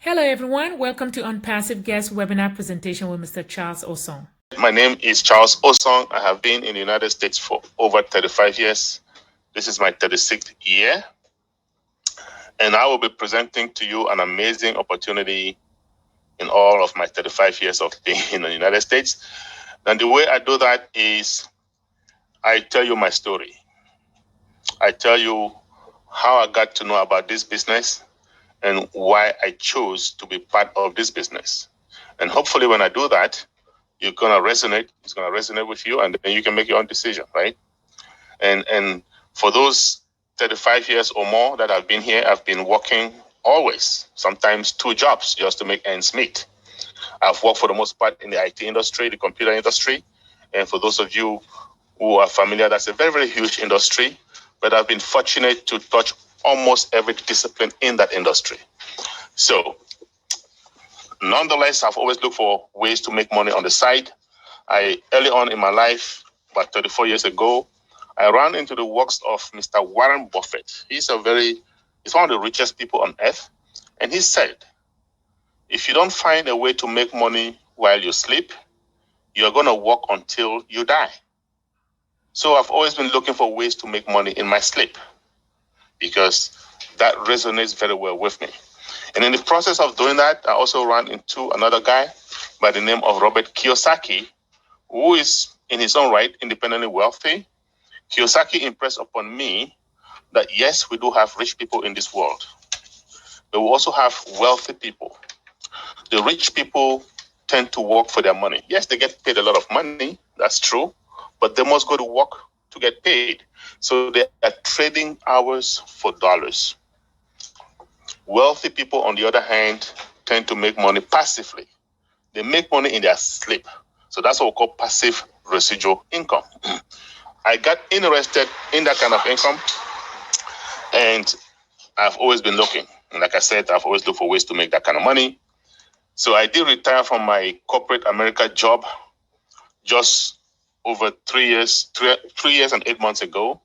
Hello, everyone. Welcome to OnPassive Guest Webinar Presentation with Mr. Charles Osong. My name is Charles Osong. I have been in the United States for over 35 years. This is my 36th year. And I will be presenting to you an amazing opportunity in all of my 35 years of being in the United States. And the way I do that is I tell you my story. I tell you how I got to know about this business and why I chose to be part of this business. And hopefully when I do that, you're gonna resonate. It's gonna resonate with you, and then you can make your own decision, right? And for those 35 years or more that I've been here, I've been working always, sometimes 2 jobs just to make ends meet. I've worked for the most part in the IT industry, the computer industry, and for those of you who are familiar, that's a very, very huge industry. But I've been fortunate to touch almost every discipline in that industry. So, nonetheless, I've always looked for ways to make money on the side. Early on in my life, about 34 years ago, I ran into the works of Mr. Warren Buffett. He's one of the richest people on earth. And he said, if you don't find a way to make money while you sleep, you're going to work until you die. So I've always been looking for ways to make money in my sleep because that resonates very well with me. And in the process of doing that, I also ran into another guy by the name of Robert Kiyosaki, who is in his own right independently wealthy. Kiyosaki impressed upon me that yes, we do have rich people in this world, but we also have wealthy people. The rich people tend to work for their money. Yes, they get paid a lot of money, that's true, but they must go to work to get paid. So they are trading hours for dollars. Wealthy people, on the other hand, tend to make money passively. They make money in their sleep. So that's what we call passive residual income. I got interested in that kind of income, and I've always been looking. And like I said, I've always looked for ways to make that kind of money. So I did retire from my corporate America job just over 3 years, 3 years and 8 months ago.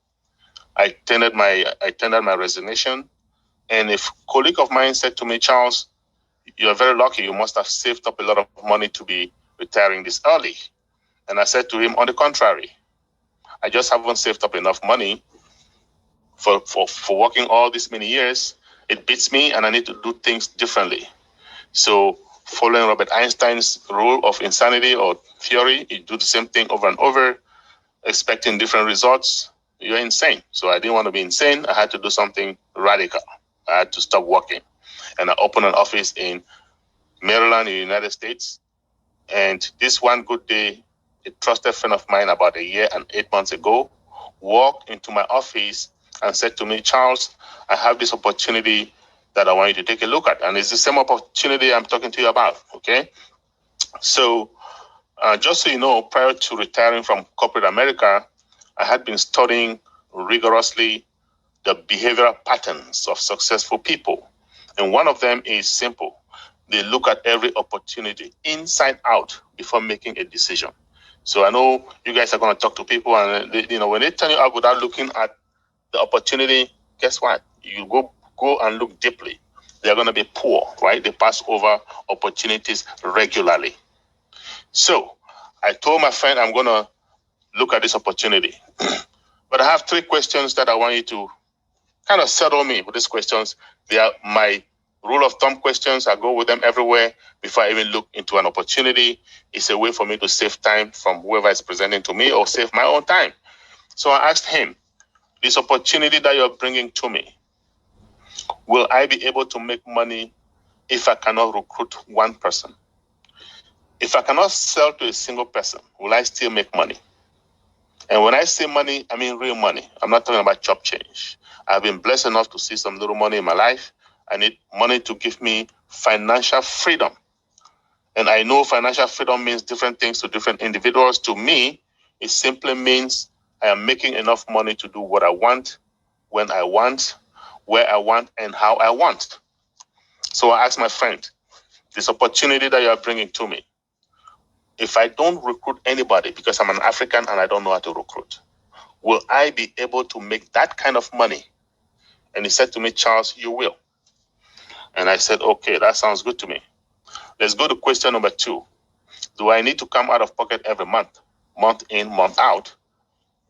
I tendered my resignation, and a colleague of mine said to me, Charles, you're very lucky. You must have saved up a lot of money to be retiring this early. And I said to him, on the contrary, I just haven't saved up enough money for working all these many years. It beats me, and I need to do things differently. So following Robert Einstein's rule of insanity or theory, you do the same thing over and over, expecting different results, you're insane. So I didn't want to be insane. I had to do something radical. I had to stop working. And I opened an office in Maryland, in the United States. And this one good day, a trusted friend of mine about 1 year and 8 months ago walked into my office and said to me, Charles, I have this opportunity that I want you to take a look at. And it's the same opportunity I'm talking to you about, okay? So just so you know, prior to retiring from corporate America, I had been studying rigorously the behavioral patterns of successful people. And one of them is simple. They look at every opportunity inside out before making a decision. So I know you guys are going to talk to people, and when they turn you out without looking at the opportunity, guess what? You go and look deeply. They're going to be poor, right? They pass over opportunities regularly. So I told my friend I'm going to look at this opportunity. But I have 3 questions that I want you to kind of settle me with these questions. They are my rule of thumb questions. I go with them everywhere before I even look into an opportunity. It's a way for me to save time from whoever is presenting to me or save my own time. So I asked him, this opportunity that you're bringing to me, will I be able to make money if I cannot recruit one person? If I cannot sell to a single person, will I still make money? And when I say money, I mean real money. I'm not talking about chop change. I've been blessed enough to see some little money in my life. I need money to give me financial freedom. And I know financial freedom means different things to different individuals. To me, it simply means I am making enough money to do what I want, when I want, where I want, and how I want. So I asked my friend, this opportunity that you are bringing to me, if I don't recruit anybody because I'm an African and I don't know how to recruit, will I be able to make that kind of money? And he said to me, Charles, you will. And I said, okay, that sounds good to me. Let's go to question number 2. Do I need to come out of pocket every month in, month out,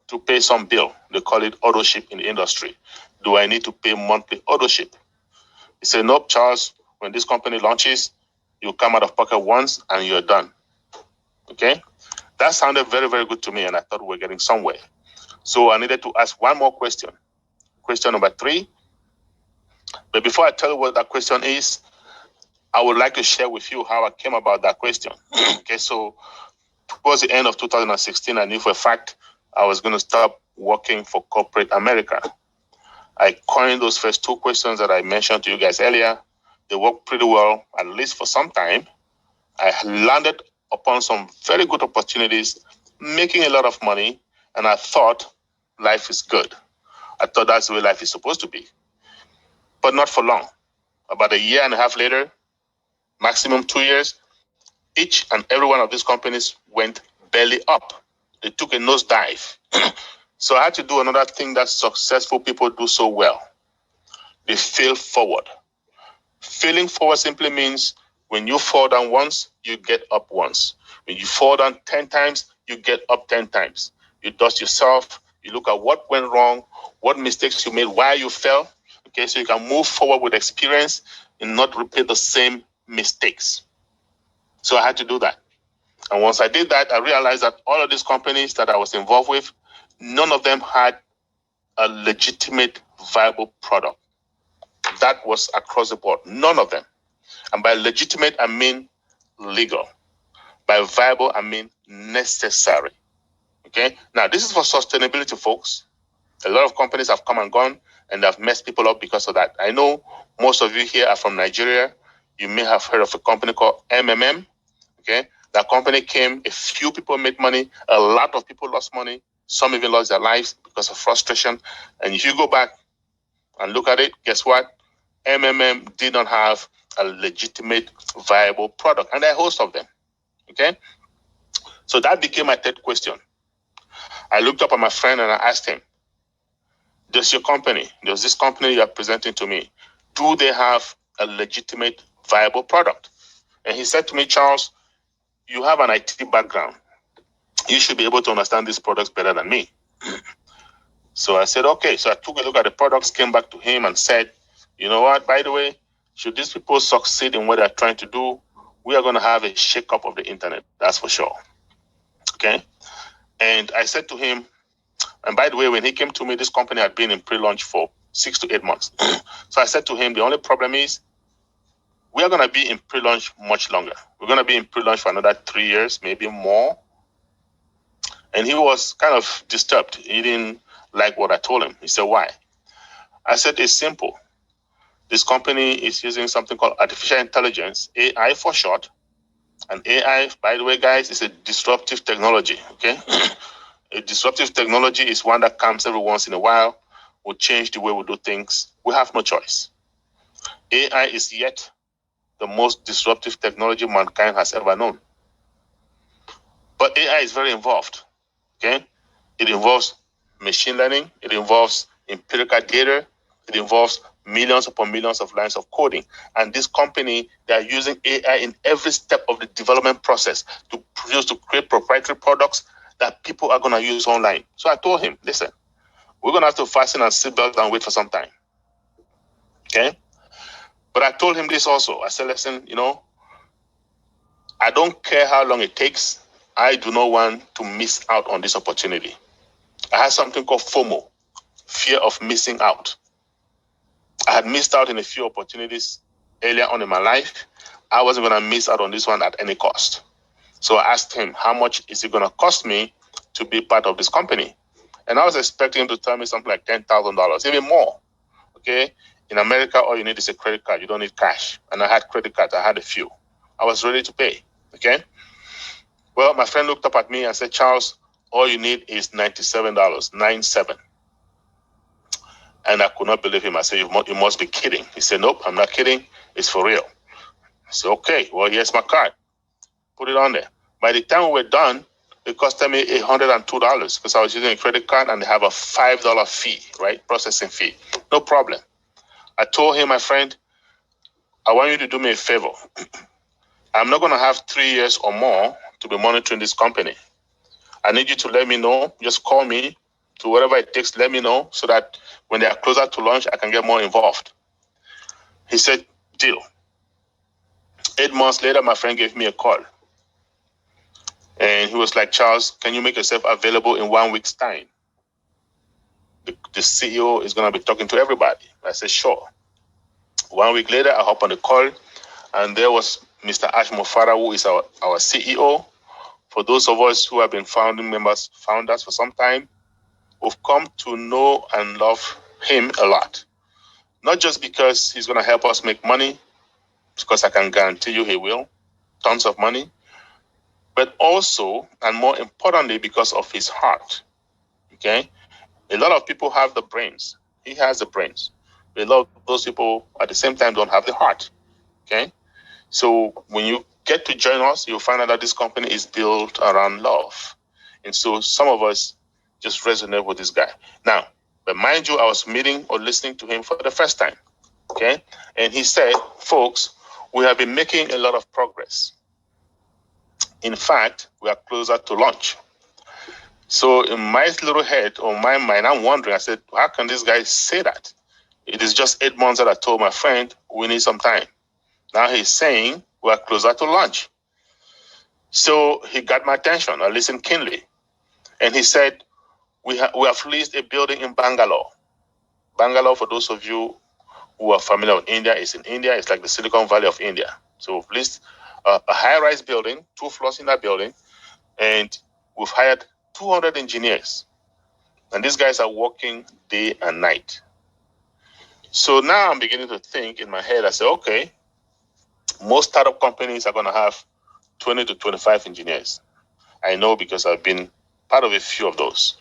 to pay some bill? They call it auto ship in the industry. Do I need to pay monthly auto ship? He said, nope, Charles, when this company launches, you come out of pocket once and you're done. Okay? That sounded very, very good to me, and I thought we were getting somewhere. So I needed to ask one more question. Question number 3. But before I tell you what that question is, I would like to share with you how I came about that question. Okay, so towards the end of 2016, I knew for a fact I was going to stop working for corporate America. I coined those first 2 questions that I mentioned to you guys earlier. They worked pretty well, at least for some time. I landed upon some very good opportunities, making a lot of money, and I thought life is good. I thought that's the way life is supposed to be. But not for long. About a year and a half later, maximum 2 years, each and every one of these companies went belly up. They took a nosedive. So I had to do another thing that successful people do so well. They fail forward. Failing forward simply means when you fall down once, you get up once. When you fall down 10 times, you get up 10 times. You dust yourself. You look at what went wrong, what mistakes you made, why you fell. Okay, so you can move forward with experience and not repeat the same mistakes. So I had to do that. And once I did that, I realized that all of these companies that I was involved with, none of them had a legitimate, viable product. That was across the board. None of them. And by legitimate, I mean legal. By viable, I mean necessary. Okay? Now, this is for sustainability, folks. A lot of companies have come and gone, and they've messed people up because of that. I know most of you here are from Nigeria. You may have heard of a company called MMM. Okay? That company came, a few people made money, a lot of people lost money. Some even lost their lives because of frustration. And if you go back and look at it, guess what? MMM did not have a legitimate, viable product. And there are a host of them. Okay? So that became my third question. I looked up at my friend and I asked him, does this company you are presenting to me, do they have a legitimate, viable product? And he said to me, Charles, you have an IT background. You should be able to understand these products better than me. So I said, okay. So I took a look at the products, came back to him and said, you know what, by the way, should these people succeed in what they're trying to do, we are going to have a shake-up of the internet. That's for sure. Okay. And I said to him, and by the way, when he came to me, this company had been in pre-launch for 6 to 8 months. So I said to him, the only problem is we are going to be in pre-launch much longer. We're going to be in pre-launch for another 3 years, maybe more. And he was kind of disturbed. He didn't like what I told him. He said, why? I said, it's simple. This company is using something called artificial intelligence, AI for short. And AI, by the way, guys, is a disruptive technology, okay? A disruptive technology is one that comes every once in a while, will change the way we do things. We have no choice. AI is yet the most disruptive technology mankind has ever known. But AI is very involved, okay? It involves machine learning. It involves empirical data. It involves millions upon millions of lines of coding. And this company, they are using AI in every step of the development process to create proprietary products that people are going to use online. So I told him, listen, we're going to have to fasten our seatbelt and wait for some time. Okay? But I told him this also. I said, listen, I don't care how long it takes. I do not want to miss out on this opportunity. I had something called FOMO, fear of missing out. I had missed out in a few opportunities earlier on in my life. I wasn't going to miss out on this one at any cost. So I asked him, how much is it going to cost me to be part of this company? And I was expecting him to tell me something like $10,000, even more. Okay? In America, all you need is a credit card. You don't need cash. And I had credit cards. I had a few. I was ready to pay. Okay? Well, my friend looked up at me and said, Charles, all you need is $97, 97. And I could not believe him. I said, you must be kidding. He said, nope, I'm not kidding. It's for real. I said, okay, well, here's my card. Put it on there. By the time we were done, it cost me $102 because I was using a credit card and they have a $5 fee, right? Processing fee. No problem. I told him, my friend, I want you to do me a favor. I'm not going to have 3 years or more to be monitoring this company. I need you to let me know. Just call me to whatever it takes. Let me know so that when they are closer to launch, I can get more involved. He said, deal. 8 months later, my friend gave me a call. And he was like, Charles, can you make yourself available in 1 week's time? The CEO is going to be talking to everybody. I said, sure. 1 week later, I hop on the call, and there was Mr. Ash Mofara, who is our CEO. For those of us who have been founders for some time, we've come to know and love him a lot. Not just because he's going to help us make money, because I can guarantee you he will, tons of money, but also, and more importantly, because of his heart. Okay? A lot of people have the brains. He has the brains. But a lot of those people at the same time don't have the heart. Okay? So when you get to join us, you'll find out that this company is built around love. And so some of us just resonate with this guy. Now, but mind you, I was meeting or listening to him for the first time. Okay? And he said, folks, we have been making a lot of progress. In fact, we are closer to launch. So in my little head or my mind, I'm wondering, I said, how can this guy say that? It is just 8 months that I told my friend, we need some time. Now he's saying we're closer to launch. So he got my attention. I listened keenly. And he said, we have leased a building in Bangalore. Bangalore, for those of you who are familiar with India, is in India. It's like the Silicon Valley of India. So we've leased a high-rise building, 2 floors in that building, and we've hired 200 engineers. And these guys are working day and night. So now I'm beginning to think in my head, I say, okay, most startup companies are going to have 20 to 25 engineers. I know because I've been part of a few of those.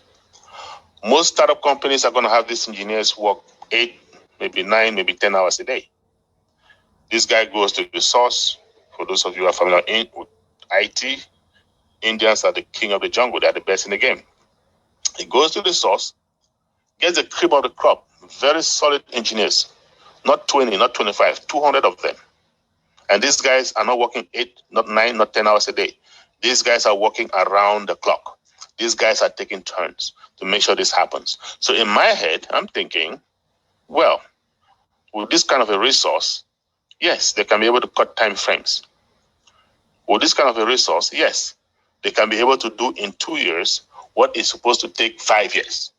Most startup companies are going to have these engineers work 8, maybe 9, maybe 10 hours a day. This guy goes to the source. For those of you who are familiar with IT, Indians are the king of the jungle. They're the best in the game. He goes to the source, gets the cream of the crop, very solid engineers, not 20, not 25, 200 of them. And these guys are not working 8, not 9, not 10 hours a day. These guys are working around the clock. These guys are taking turns to make sure this happens. So in my head, I'm thinking, well, with this kind of a resource, yes, they can be able to cut time frames. With this kind of a resource, yes, they can be able to do in 2 years what is supposed to take 5 years.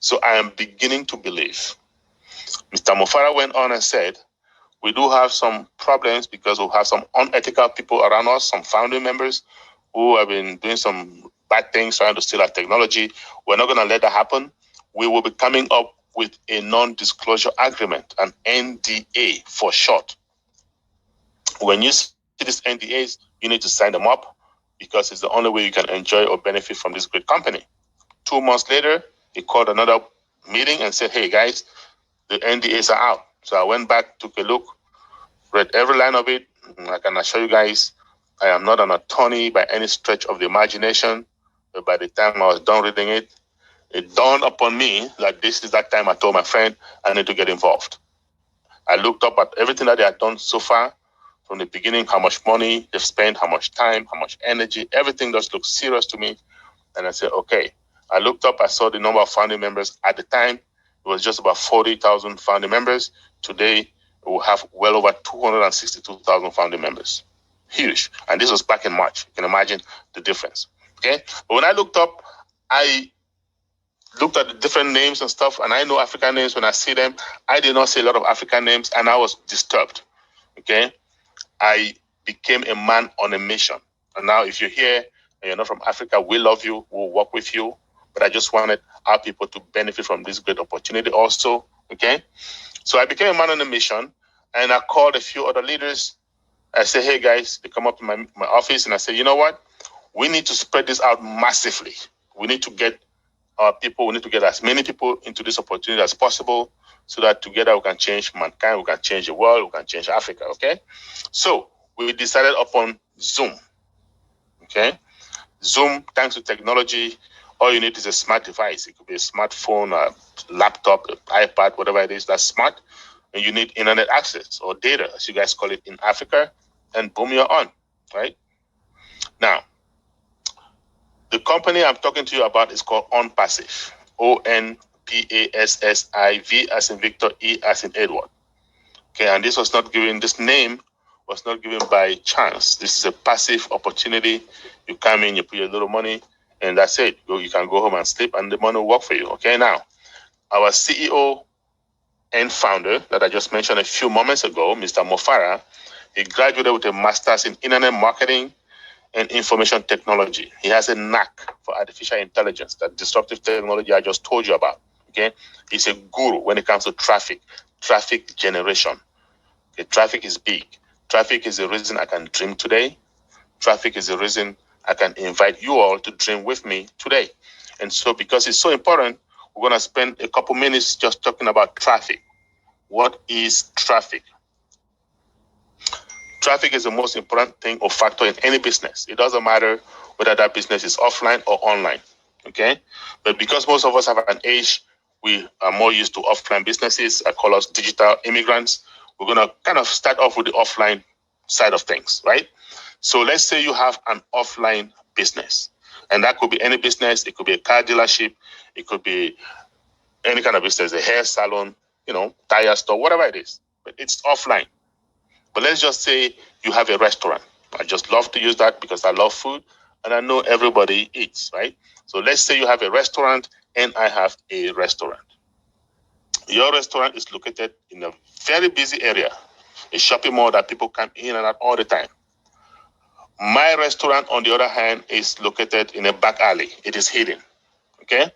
So I am beginning to believe. Mr. Mofara went on and said, we do have some problems because we have some unethical people around us, some founding members who have been doing some bad things, trying to steal our technology. We're not going to let that happen. We will be coming up with a non-disclosure agreement, an NDA for short. When you see these NDAs, you need to sign them up because it's the only way you can enjoy or benefit from this great company. 2 months later, he called another meeting and said, hey guys, the NDAs are out. So I went back, took a look, read every line of it. I can assure you guys, I am not an attorney by any stretch of the imagination. But by the time I was done reading it, it dawned upon me that this is that time I told my friend I need to get involved. I looked up at everything that they had done so far from the beginning, how much money they've spent, how much time, how much energy, everything just looked serious to me. And I said, okay. I looked up, I saw the number of founding members. At the time, it was just about 40,000 founding members. Today, we will have well over 262,000 founding members. Huge. And this was back in March. You can imagine the difference. Okay? But when I looked up, I looked at the different names and stuff, and I know African names when I see them. I did not see a lot of African names, and I was disturbed. Okay? I became a man on a mission. And now if you're here and you're not from Africa, we love you. We'll work with you. But I just wanted our people to benefit from this great opportunity also. Okay? So I became a man on a mission, and I called a few other leaders. I said, hey guys, they come up to my office, and I said, you know what? We need to spread this out massively. We need to get our people, we need to get as many people into this opportunity as possible so that together we can change mankind, we can change the world, we can change Africa, okay? So we decided upon Zoom, okay? Zoom, thanks to technology, all you need is a smart device. It could be a smartphone, a laptop, an iPad, whatever it is that's smart. and you need internet access or data, as you guys call it in Africa, and boom, you're on, right? Now, the company I'm talking to you about is called OnPassive. OnPassive, as in Victor, E as in Edward. Okay, and this name was not given by chance. This is a passive opportunity. You come in, you put your little money, and that's it. You can go home and sleep, and the money will work for you. Okay, now, our CEO and founder that I just mentioned a few moments ago, Mr. Mofara, he graduated with a master's in internet marketing and information technology. He has a knack for artificial intelligence, that disruptive technology I just told you about. Okay, he's a guru when it comes to traffic generation. Okay, traffic is big. Traffic is the reason I can dream today. Traffic is the reason I can invite you all to dream with me today. And so, because it's so important, we're going to spend a couple minutes just talking about traffic. What is traffic? Traffic is the most important thing or factor in any business. It doesn't matter whether that business is offline or online. Okay? But because most of us have an age, we are more used to offline businesses. I call us digital immigrants. We're going to kind of start off with the offline side of things, right? So let's say you have an offline business, and that could be any business. It could be a car dealership. It could be any kind of business, a hair salon, tire store, whatever it is. But it's offline. But let's just say you have a restaurant. I just love to use that because I love food and I know everybody eats, right? So let's say you have a restaurant and I have a restaurant. Your restaurant is located in a very busy area, a shopping mall that people come in and out all the time. My restaurant, on the other hand, is located in a back alley. It is hidden, okay?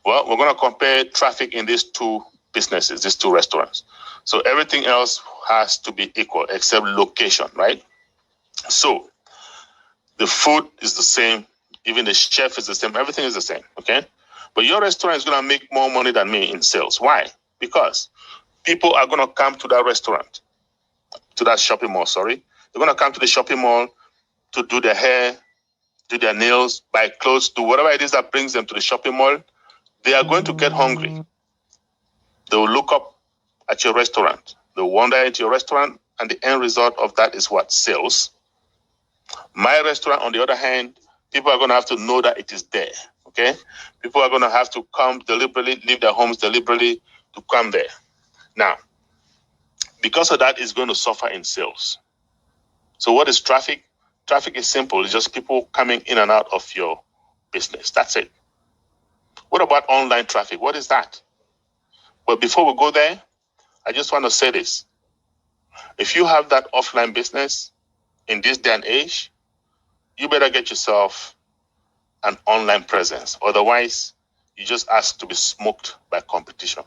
Well, we're going to compare traffic in these two businesses, these two restaurants. So everything else has to be equal except location, right? So the food is the same, even the chef is the same, everything is the same, okay? But your restaurant is going to make more money than me in sales. Why? Because people are going to come to that restaurant, to that shopping mall, sorry. They're going to come to the shopping mall to do their hair, do their nails, buy clothes, do whatever it is that brings them to the shopping mall. They are going to get hungry. They will look up at your restaurant. They'll wander into your restaurant, and the end result of that is what? Sales. My restaurant, on the other hand, people are going to have to know that it is there, okay? People are going to have to come deliberately, leave their homes deliberately to come there. Now, because of that, it's going to suffer in sales. So what is traffic? Traffic is simple. It's just people coming in and out of your business. That's it. What about online traffic? What is that? But before we go there, I just want to say this. If you have that offline business in this day and age, you better get yourself an online presence. Otherwise, you just ask to be smoked by competition.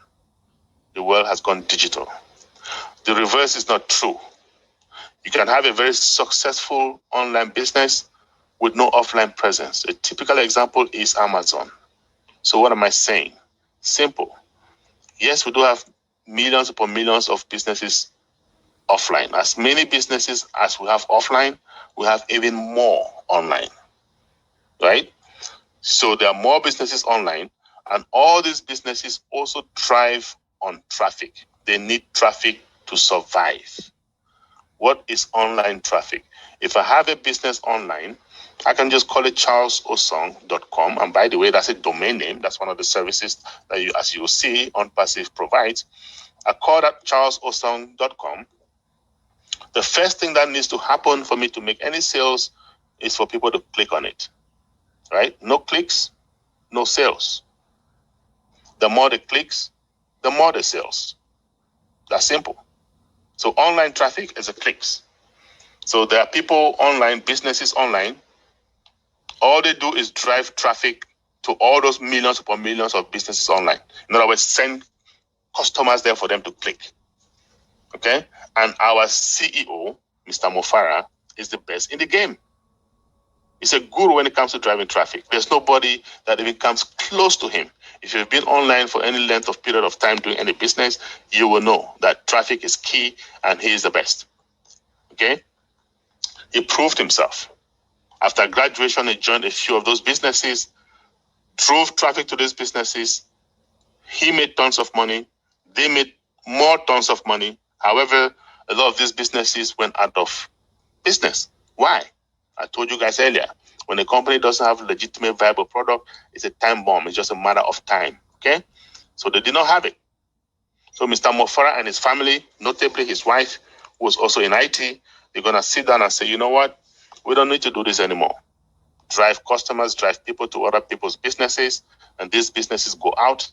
The world has gone digital. The reverse is not true. You can have a very successful online business with no offline presence. A typical example is Amazon. So what am I saying? Simple. Yes, we do have millions upon millions of businesses offline. As many businesses as we have offline, we have even more online, right? So there are more businesses online, and all these businesses also thrive on traffic. They need traffic to survive. What is online traffic? If I have a business online, I can just call it charlesosong.com. And by the way, that's a domain name. That's one of the services that you, as you will see, OnPassive provides. I call that charlesosong.com. The first thing that needs to happen for me to make any sales is for people to click on it, right? No clicks, no sales. The more the clicks, the more the sales. That's simple. So online traffic is a clicks. So there are people online, businesses online. All they do is drive traffic to all those millions upon millions of businesses online. In other words, send customers there for them to click. Okay? And our CEO, Mr. Mofara, is the best in the game. He's a guru when it comes to driving traffic. There's nobody that even comes close to him. If you've been online for any length of period of time doing any business, you will know that traffic is key and he is the best. Okay? He proved himself. After graduation, he joined a few of those businesses, drove traffic to these businesses. He made tons of money. They made more tons of money. However, a lot of these businesses went out of business. Why? I told you guys earlier, when a company doesn't have a legitimate viable product, it's a time bomb. It's just a matter of time. Okay? So they did not have it. So Mr. Mofara and his family, notably his wife, who was also in IT, they're going to sit down and say, you know what? We don't need to do this anymore. Drive customers, drive people to other people's businesses, and these businesses go out.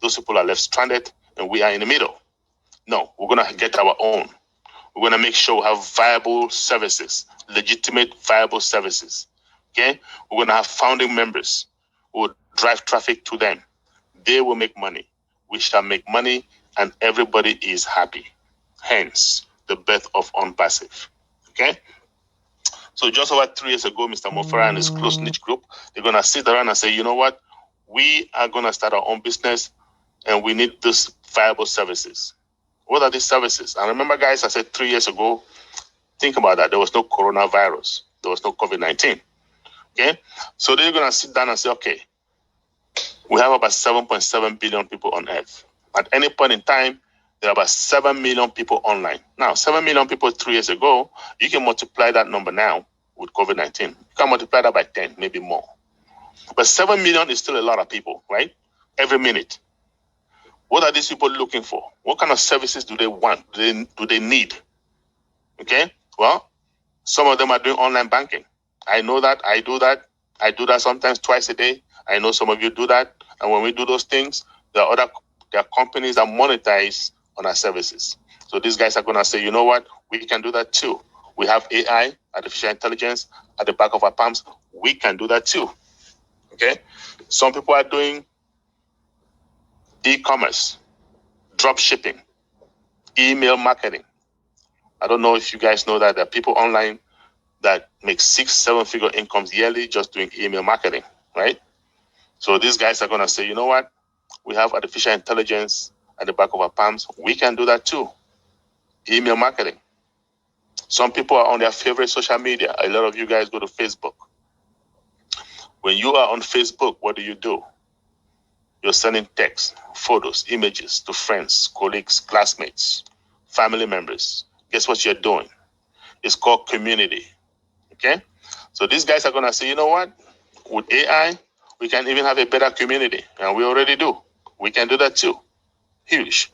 Those people are left stranded, and we are in the middle. No, we're going to get our own. We're going to make sure we have viable services, legitimate viable services. Okay? We're going to have founding members who will drive traffic to them. They will make money. We shall make money, and everybody is happy. Hence, the birth of OnPassive. Okay? So just over 3 years ago, Mr. Mofara and his close knit group, they're going to sit around and say, you know what? We are going to start our own business, and we need these viable services. What are these services? And remember, guys, I said 3 years ago, think about that. There was no coronavirus. There was no COVID-19. Okay? So they're going to sit down and say, okay, we have about 7.7 billion people on Earth. At any point in time, there are about 7 million people online. Now, 7 million people 3 years ago, you can multiply that number now with COVID-19. You can multiply that by 10, maybe more. But 7 million is still a lot of people, right? Every minute. What are these people looking for? What kind of services do they want? Do they need? Okay? Well, some of them are doing online banking. I know that. I do that. I do that sometimes twice a day. I know some of you do that. And when we do those things, there are companies that monetize on our services. So these guys are going to say, you know what? We can do that too. We have AI, artificial intelligence, at the back of our palms. We can do that too. Okay? Some people are doing e-commerce, drop shipping, email marketing. I don't know if you guys know that there are people online that make 6-7 figure incomes yearly just doing email marketing, right? So these guys are going to say, you know what? We have artificial intelligence at the back of our palms. We can do that too. Email marketing. Some people are on their favorite social media. A lot of you guys go to Facebook. When you are on Facebook, what do? You're sending texts, photos, images to friends, colleagues, classmates, family members. Guess what you're doing? It's called community. Okay? So these guys are going to say, you know what? With AI, we can even have a better community. And we already do. We can do that too. Huge.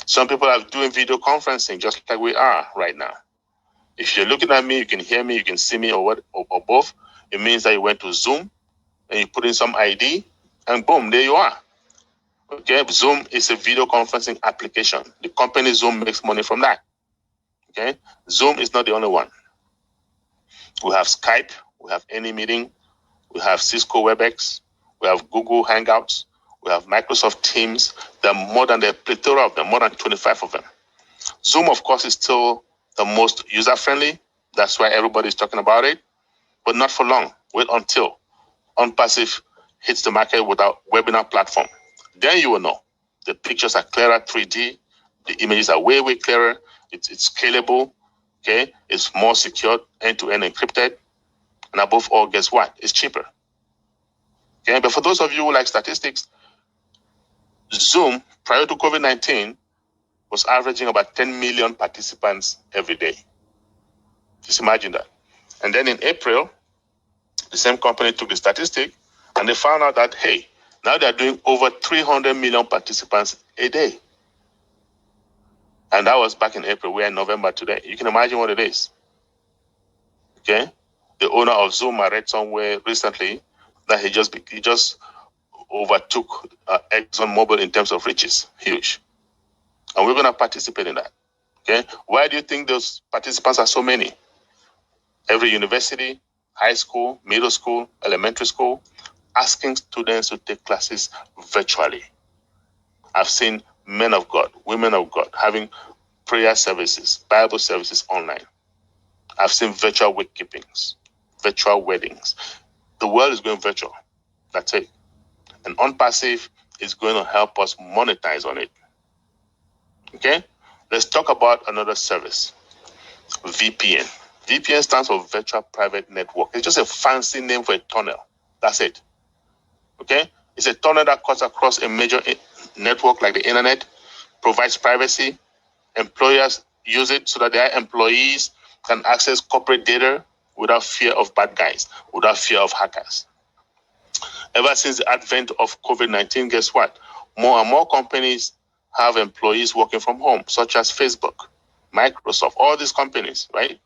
Some people are doing video conferencing just like we are right now. If you're looking at me, you can hear me, you can see me or both. It means that you went to Zoom and you put in some ID and boom, there you are. Okay, Zoom is a video conferencing application. The company Zoom makes money from that. Okay, Zoom is not the only one. We have Skype, we have AnyMeeting, we have Cisco WebEx, we have Google Hangouts, we have Microsoft Teams. There are more than a plethora of them, more than 25 of them. Zoom, of course, is still the most user-friendly. That's why everybody's talking about it, but not for long. Wait until OnPassive hits the market with our webinar platform. Then you will know. The pictures are clearer, 3D. The images are way, way clearer. It's scalable. Okay, it's more secure, end-to-end encrypted. And above all, guess what? It's cheaper. Okay, but for those of you who like statistics, Zoom, prior to COVID-19, was averaging about 10 million participants every day. Just imagine that. And then in April, the same company took the statistic and they found out that, hey, now they're doing over 300 million participants a day. And that was back in April. We're in November today. You can imagine what it is. Okay? The owner of Zoom, I read somewhere recently that he just overtook ExxonMobil in terms of riches. Huge. And we're going to participate in that. Okay? Why do you think those participants are so many? Every university, high school, middle school, elementary school, asking students to take classes virtually. I've seen men of God, women of God having prayer services, Bible services online. I've seen virtual wake keepings, virtual weddings. The world is going virtual. That's it. And OnPassive is going to help us monetize on it. Okay? Let's talk about another service, VPN. VPN stands for Virtual Private Network. It's just a fancy name for a tunnel. That's it. Okay? It's a tunnel that cuts across a major network like the internet, provides privacy. Employers use it so that their employees can access corporate data without fear of bad guys, without fear of hackers. Ever since the advent of COVID-19, guess what? More and more companies have employees working from home, such as Facebook, Microsoft, all these companies, right?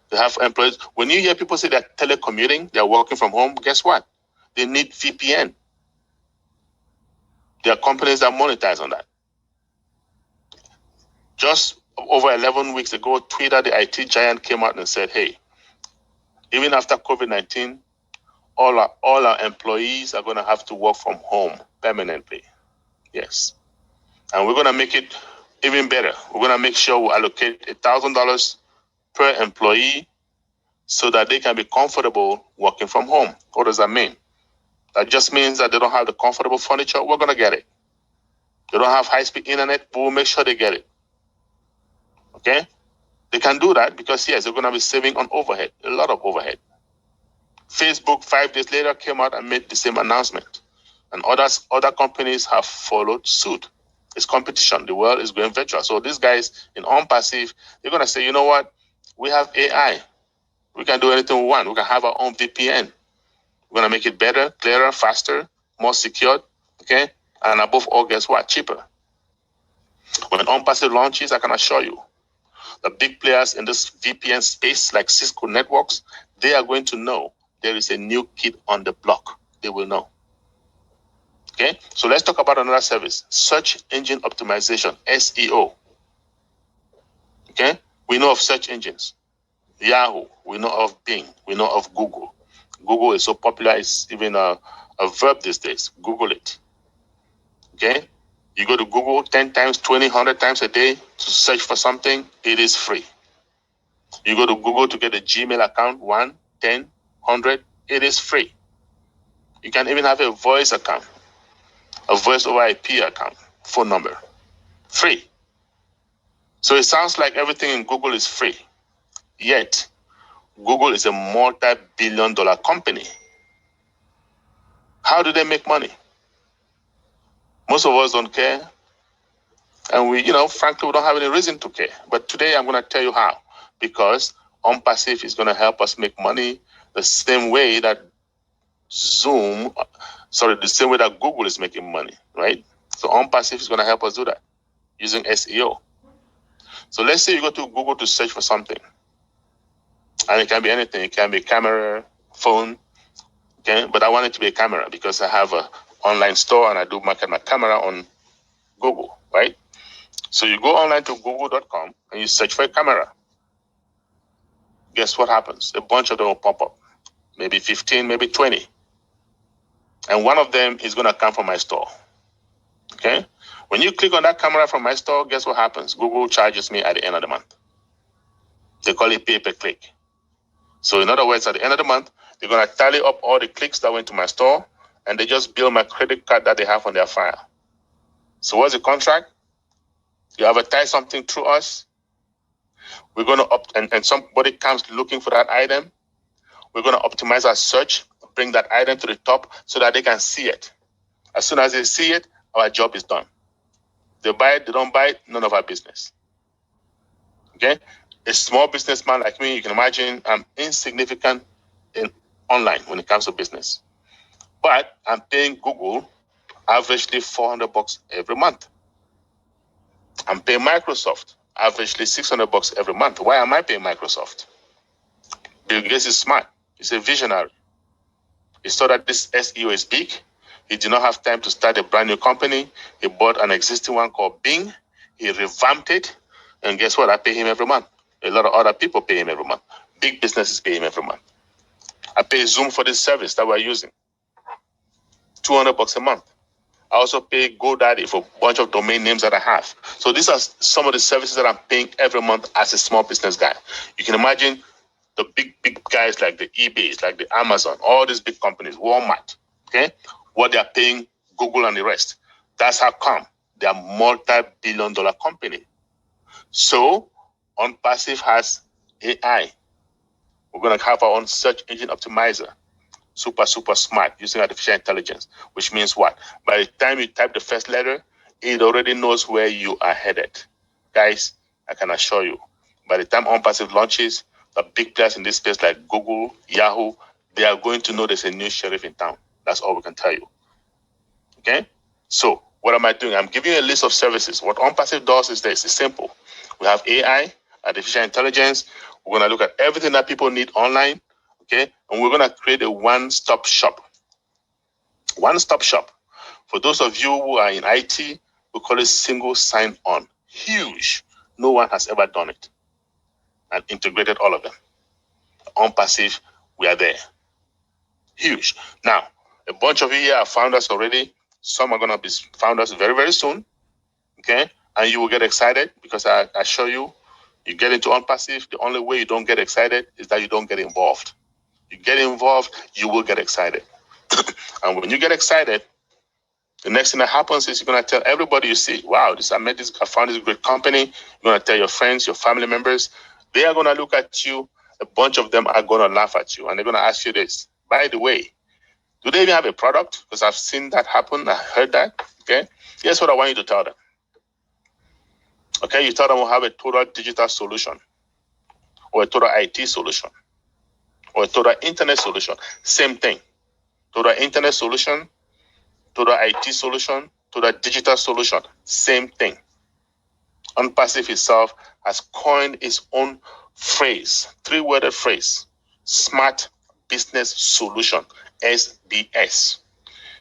They have employees. When you hear people say they're telecommuting, they're working from home, guess what? They need VPN. There are companies that monetize on that. Just over 11 weeks ago, Twitter, the IT giant, came out and said, hey, even after COVID-19, all our employees are going to have to work from home permanently. Yes. And we're going to make it even better. We're going to make sure we allocate $1,000 per employee so that they can be comfortable working from home. What does that mean? That just means that they don't have the comfortable furniture. We're going to get it. They don't have high-speed internet. We'll make sure they get it. Okay? They can do that because, yes, they're going to be saving on overhead, a lot of overhead. Facebook, 5 days later, came out and made the same announcement. And other companies have followed suit. It's competition. The world is going virtual. So these guys in OnPassive, they're going to say, you know what? We have AI. We can do anything we want. We can have our own VPN. We're going to make it better, clearer, faster, more secured, okay? And above all, guess what? Cheaper. When OnPassive launches, I can assure you, the big players in this VPN space, like Cisco Networks, they are going to know there is a new kid on the block. They will know. Okay, so let's talk about another service, search engine optimization, SEO. Okay, we know of search engines. Yahoo, we know of Bing, we know of Google. Google is so popular, it's even a verb these days. Google it. Okay, you go to Google 10 times, 20, 100 times a day to search for something, it is free. You go to Google to get a Gmail account, 1, 10, 100, it is free. You can even have a voice account, a voice over IP account, phone number, free. So it sounds like everything in Google is free. Yet, Google is a multi-billion-dollar company. How do they make money? Most of us don't care. And we, frankly, we don't have any reason to care. But today I'm going to tell you how. Because OnPassive is going to help us make money the same way that the same way that Google is making money, right? So OnPassive is going to help us do that using SEO. So let's say you go to Google to search for something. And it can be anything. It can be camera, phone, okay? But I want it to be a camera because I have an online store and I do market my camera on Google, right? So you go online to google.com and you search for a camera. Guess what happens? A bunch of them will pop up. Maybe 15, maybe 20. And one of them is going to come from my store. Okay? When you click on that camera from my store, guess what happens? Google charges me at the end of the month. They call it pay-per-click. So in other words, at the end of the month, they're going to tally up all the clicks that went to my store, and they just bill my credit card that they have on their file. So what's the contract? You advertise something through us. We're going to and somebody comes looking for that item. We're going to optimize our search, bring that item to the top so that they can see it. As soon as they see it, our job is done. They buy it, they don't buy it, none of our business. Okay? A small businessman like me, you can imagine I'm insignificant online when it comes to business. But I'm paying Google averagely $400 every month. I'm paying Microsoft averagely $600 every month. Why am I paying Microsoft? Bill Gates is smart. He's a visionary. He saw that this SEO is big. He did not have time to start a brand new company. He bought an existing one called Bing. He revamped it. And guess what? I pay him every month. A lot of other people pay him every month. Big businesses pay him every month. I pay Zoom for this service that we're using. $200 a month. I also pay GoDaddy for a bunch of domain names that I have. So these are some of the services that I'm paying every month as a small business guy. You can imagine the big guys like the eBays, like the Amazon, all these big companies, Walmart, okay? What they're paying Google and the rest. That's how come they're a multi-billion-dollar company. So OnPassive has AI. We're going to have our own search engine optimizer. Super smart using artificial intelligence, which means what? By the time you type the first letter, it already knows where you are headed. Guys, I can assure you, by the time OnPassive launches, the big players in this space like Google, Yahoo, they are going to know there's a new sheriff in town. That's all we can tell you. Okay? So what am I doing? I'm giving you a list of services. What OnPassive does is this. It's simple. We have AI, artificial intelligence. We're going to look at everything that people need online. Okay? And we're going to create a one-stop shop. One-stop shop. For those of you who are in IT, we call it single sign-on. Huge. No one has ever done it and integrated all of them. OnPassive, we are there. Huge. Now, a bunch of you here are founders already. Some are going to be founders very, very soon. Okay? And you will get excited because I assure you, you get into OnPassive, the only way you don't get excited is that you don't get involved. You get involved, you will get excited. And when you get excited, the next thing that happens is you're going to tell everybody you see, wow, I found this great company. You're going to tell your friends, your family members. They are going to look at you. A bunch of them are going to laugh at you. And they're going to ask you this. By the way, do they even have a product? Because I've seen that happen. I heard that. Okay. Here's what I want you to tell them. Okay. You tell them we'll have a total digital solution or a total IT solution or a total internet solution. Same thing. Total internet solution, total IT solution, total digital solution. Same thing. OnPassive itself has coined its own phrase, three-worded phrase, Smart Business Solution, SBS.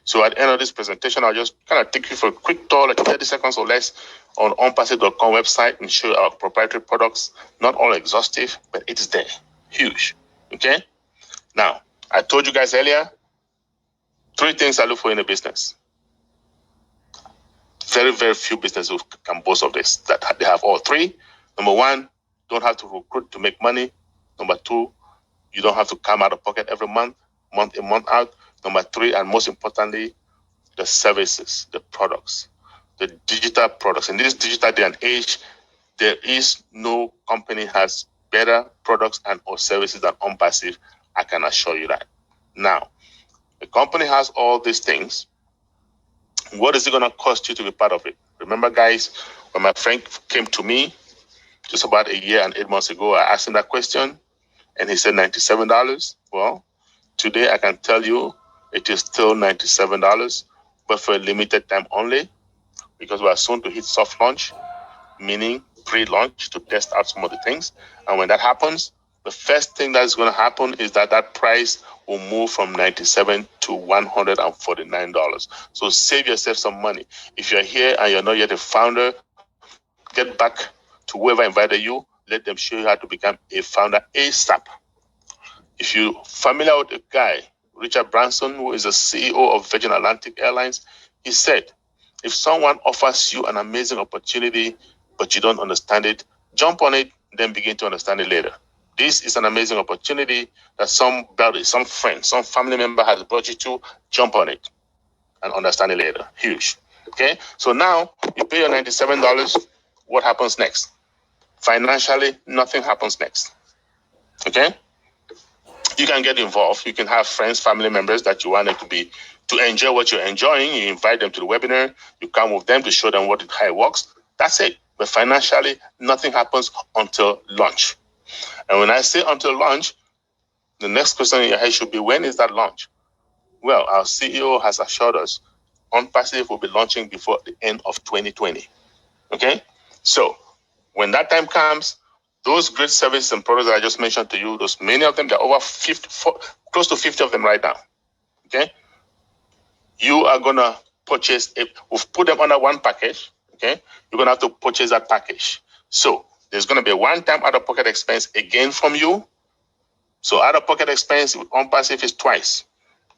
So at the end of this presentation, I'll just kind of take you for a quick tour, like 30 seconds or less, on onpassive.com website and show you our proprietary products. Not all exhaustive, but it is there. Huge. Okay? Now, I told you guys earlier, 3 things I look for in a business. Very, very few businesses can boast of this, that they have all 3. Number 1, don't have to recruit to make money. Number 2, you don't have to come out of pocket every month in, month out. Number 3, and most importantly, the services, the products, the digital products. In this digital day and age, there is no company has better products and or services than OnPassive. I can assure you that. Now, the company has all these things. What is it going to cost you to be part of it? Remember, guys, when my friend came to me just about a year and 8 months ago, I asked him that question, and he said $97. Well, today I can tell you it is still $97, but for a limited time only, because we are soon to hit soft launch, meaning pre-launch to test out some of the things. And when that happens, the first thing that's going to happen is that price will move from $97 to $149. So save yourself some money. If you're here and you're not yet a founder, get back to whoever invited you. Let them show you how to become a founder ASAP. If you're familiar with a guy, Richard Branson, who is the CEO of Virgin Atlantic Airlines, he said, if someone offers you an amazing opportunity, but you don't understand it, jump on it, then begin to understand it later. This is an amazing opportunity that somebody, some friend, some family member has brought you to. Jump on it and understand it later. Huge. Okay? So now you pay your $97. What happens next? Financially, nothing happens next. Okay? You can get involved. You can have friends, family members that you wanted to enjoy what you're enjoying. You invite them to the webinar. You come with them to show them how it works. That's it. But financially, nothing happens until launch. And when I say until launch, the next question in your head should be, when is that launch? Well, our CEO has assured us OnPassive will be launching before the end of 2020. Okay? So when that time comes, those great services and products that I just mentioned to you, many of them, there are over 50, close to 50 of them right now. Okay? You are going to purchase it. We've put them under one package. Okay? You're going to have to purchase that package. So there's going to be a one-time out-of-pocket expense again from you. So out-of-pocket expense with OnPassive is twice.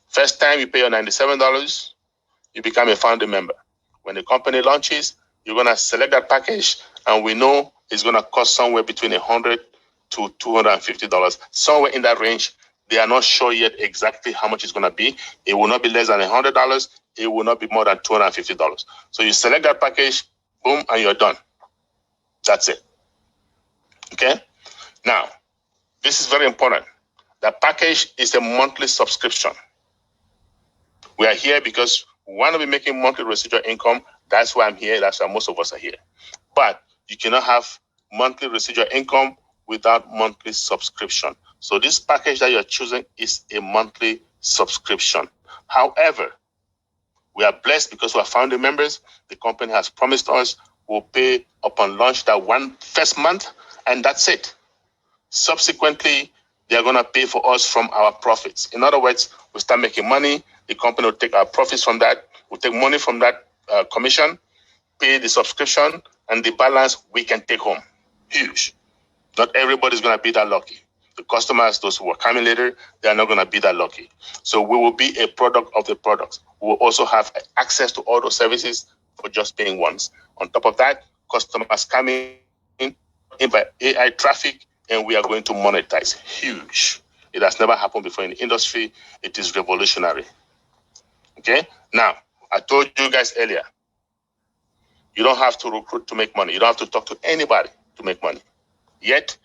First time you pay your $97, you become a founding member. When the company launches, you're going to select that package, and we know it's going to cost somewhere between $100 to $250. Somewhere in that range. They are not sure yet exactly how much it's going to be. It will not be less than $100. It will not be more than $250. So you select that package, boom, and you're done. That's it. Okay? Now, this is very important. The package is a monthly subscription. We are here because we want to be making monthly residual income That's why I'm here. That's why most of us are here. But you cannot have monthly residual income without monthly subscription. So this package that you're choosing is a monthly subscription. However, we are blessed because we are founding members. The company has promised us we'll pay upon launch that first month, and that's it. Subsequently, they are going to pay for us from our profits. In other words, we start making money. The company will take our profits from that. We'll take money from that commission, pay the subscription, and the balance we can take home. Huge. Not everybody's going to be that lucky. The customers, those who are coming later, they are not going to be that lucky. So we will be a product of the products. We will also have access to all those services for just paying once. On top of that, customers coming in by AI traffic, and we are going to monetize. Huge. It has never happened before in the industry. It is revolutionary. Okay? Now, I told you guys earlier, you don't have to recruit to make money. You don't have to talk to anybody to make money. Yet,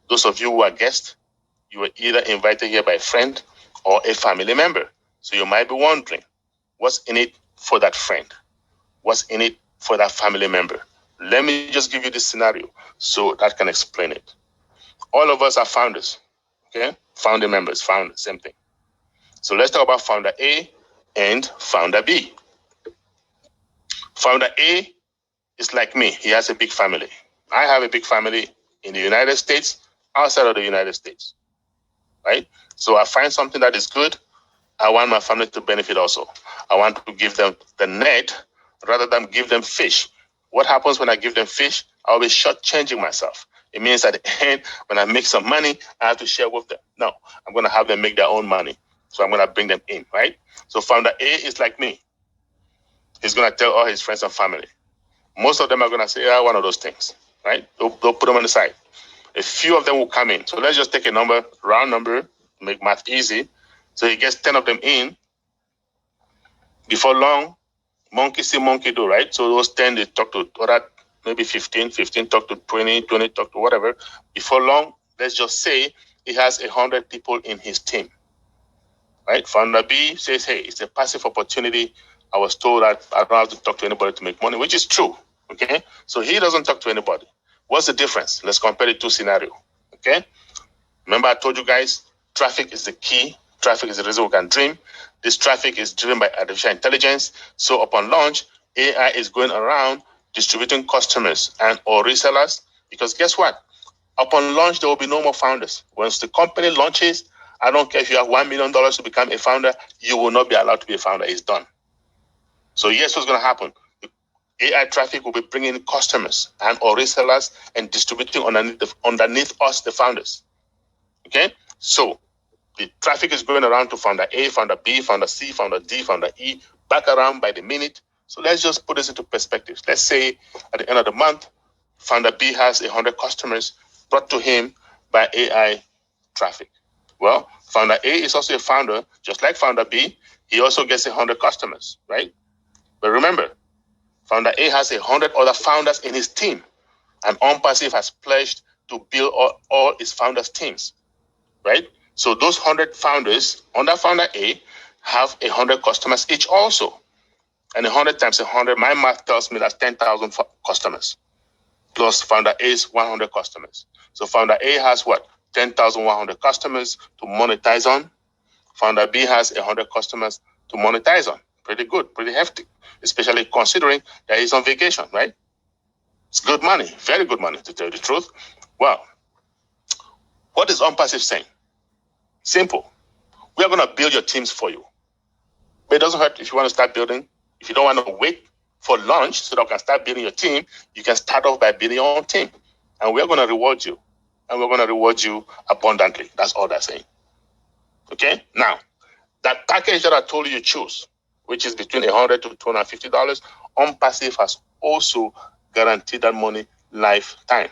those of you who are guests, you were either invited here by a friend or a family member. So you might be wondering, what's in it for that friend? What's in it for that family member? Let me just give you this scenario so that can explain it. All of us are founders, okay? Founding members, founders, same thing. So let's talk about founder A and founder B. Founder A is like me. He has a big family. I have a big family in the United States, outside of the United States, right? So I find something that is good. I want my family to benefit also. I want to give them the net rather than give them fish. What happens when I give them fish? I'll be shortchanging myself. It means at the end, when I make some money, I have to share with them. No, I'm going to have them make their own money. So I'm going to bring them in, right? So founder A is like me. He's going to tell all his friends and family. Most of them are going to say, yeah, one of those things, right? They'll put them on the side. A few of them will come in. So let's just take a number, round number, make math easy. So he gets 10 of them in. Before long, monkey see, monkey do, right? So those 10, they talk to other, maybe 15 talk to 20 talk to whatever. Before long, let's just say he has 100 people in his team, right? Founder B says, hey, it's a passive opportunity. I was told that I don't have to talk to anybody to make money, which is true, okay? So he doesn't talk to anybody. What's the difference? Let's compare the two scenarios, okay? Remember I told you guys, traffic is the key. Traffic is the reason we can dream. This traffic is driven by artificial intelligence. So upon launch, AI is going around distributing customers and or resellers. Because guess what? Upon launch, there will be no more founders. Once the company launches, I don't care if you have $1 million to become a founder, you will not be allowed to be a founder. It's done. So yes, what's going to happen? AI traffic will be bringing in customers and or resellers and distributing underneath us, the founders. Okay? So the traffic is going around to founder A, founder B, founder C, founder D, founder E, back around by the minute. So let's just put this into perspective. Let's say at the end of the month, founder B has 100 customers brought to him by AI traffic. Well, founder A is also a founder, just like founder B. He also gets 100 customers, right? But remember, founder A has 100 other founders in his team, and OnPassive has pledged to build all its founders' teams, right? So those 100 founders under founder A have 100 customers each also. And 100 times 100, my math tells me that's 10,000 customers. Plus founder A's 100 customers. So founder A has what? 10,100 customers to monetize on. Founder B has 100 customers to monetize on. Pretty good, pretty hefty, especially considering that he's on vacation, right? It's good money, very good money, to tell you the truth. Well, what is OnPassive saying? Simple. We are going to build your teams for you. But it doesn't hurt if you want to start building. If you don't want to wait for launch so that you can start building your team, you can start off by building your own team. And we're going to reward you. And we're going to reward you abundantly. That's all they're saying. Okay? Now, that package that I told you choose, which is between $100 to $250, OnPassive has also guaranteed that money lifetime.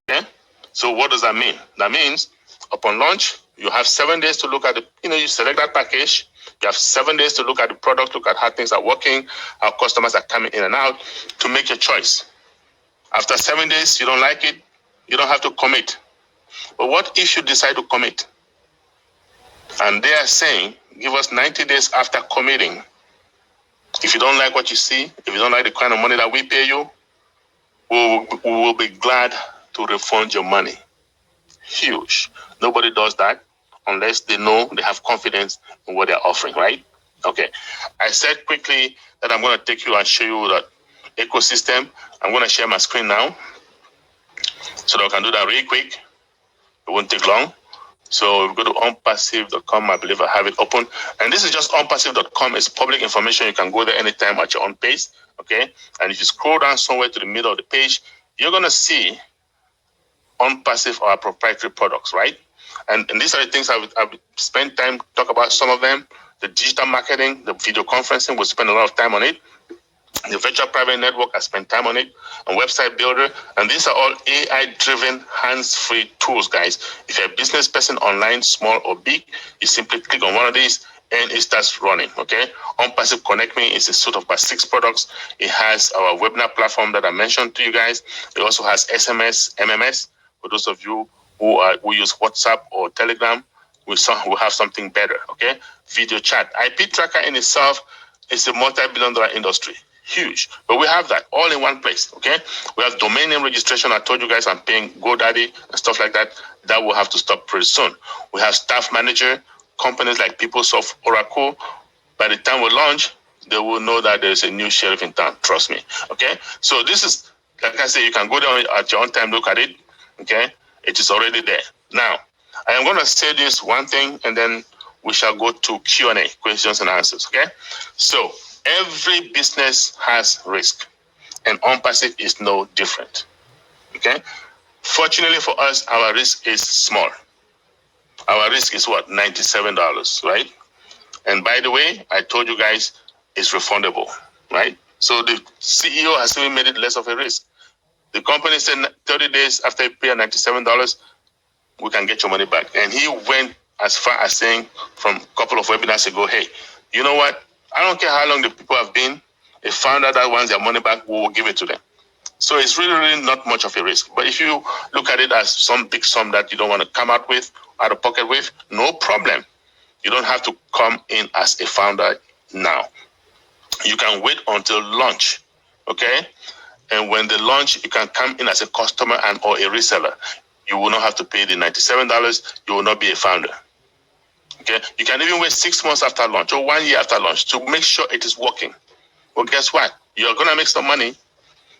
Okay? So what does that mean? That means upon launch, you have 7 days to look at you select that package. You have 7 days to look at the product, look at how things are working, how customers are coming in and out to make your choice. After 7 days, you don't like it, you don't have to commit. But what if you decide to commit? And they are saying, give us 90 days after committing. If you don't like what you see, if you don't like the kind of money that we pay you, we will be glad to refund your money. Huge. Nobody does that unless they know they have confidence in what they're offering, right? Okay. I said quickly that I'm going to take you and show you that ecosystem. I'm going to share my screen now so that I can do that really quick. It won't take long. So we go to OnPassive.com. I believe I have it open. And this is just OnPassive.com. It's public information. You can go there anytime at your own pace. Okay. And if you scroll down somewhere to the middle of the page, you're going to see OnPassive, our proprietary products, right? And these are the things I've spent time to talk about. Some of them, the digital marketing, the video conferencing, we'll spend a lot of time on it. The virtual private network, I spent time on it. And website builder. And these are all AI-driven, hands-free tools, guys. If you're a business person online, small or big, you simply click on one of these and it starts running, okay? OnPassive Connect Me is a suite of about 6 products. It has our webinar platform that I mentioned to you guys. It also has SMS, MMS. For those of you who use WhatsApp or Telegram, we have something better, okay? Video chat. IP tracker in itself is a multi-billion-dollar industry. Huge. But we have that all in one place, okay? We have domain name registration. I told you guys I'm paying GoDaddy and stuff like that. That will have to stop pretty soon. We have staff manager, companies like PeopleSoft, Oracle. By the time we launch, they will know that there's a new sheriff in town. Trust me, okay? So this is, like I say, you can go down at your own time, look at it, okay? It is already there. Now, I am going to say this one thing, and then we shall go to Q&A, questions and answers, okay? So every business has risk, and OnPassive is no different, okay? Fortunately for us, our risk is small. Our risk is what? $97, right? And by the way, I told you guys it's refundable, right? So the CEO has even made it less of a risk. The company said 30 days after you pay $97, we can get your money back. And he went as far as saying from a couple of webinars ago, hey, you know what? I don't care how long the people have been. They found out that wants their money back, we will give it to them. So it's really not much of a risk. But if you look at it as some big sum that you don't want to come out of pocket with, no problem. You don't have to come in as a founder now. You can wait until launch, okay? And when they launch, you can come in as a customer or a reseller. You will not have to pay the $97. You will not be a founder. Okay? You can even wait 6 months after launch or 1 year after launch to make sure it is working. Well, guess what? You're going to make some money,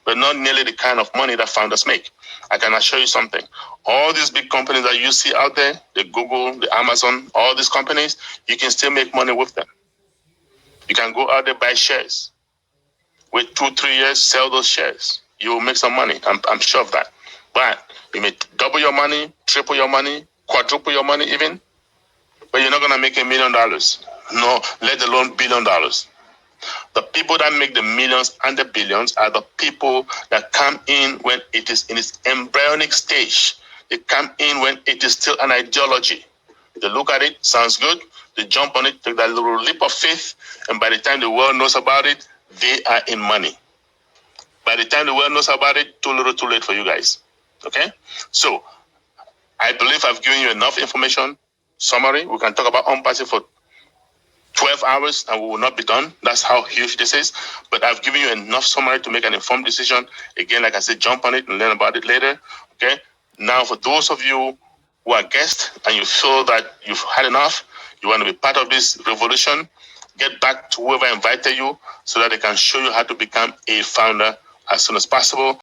but not nearly the kind of money that founders make. I can assure you something. All these big companies that you see out there, the Google, the Amazon, all these companies, you can still make money with them. You can go out there, buy shares. Wait 2-3 years, sell those shares. You will make some money. I'm sure of that. But you may double your money, triple your money, quadruple your money even, but you're not going to make $1 million. No, let alone $1 billion. The people that make the millions and the billions are the people that come in when it is in its embryonic stage. They come in when it is still an ideology. They look at it, sounds good. They jump on it, take that little leap of faith, and by the time the world knows about it, they are in money. By the time the world knows about it, too little, too late for you guys. Okay? So, I believe I've given you enough information. Summary, we can talk about OnPassive for 12 hours and we will not be done. That's how huge this is. But I've given you enough summary to make an informed decision. Again, like I said, jump on it and learn about it later. Okay? Now, for those of you who are guests and you feel that you've had enough, you want to be part of this revolution, get back to whoever invited you so that they can show you how to become a founder as soon as possible.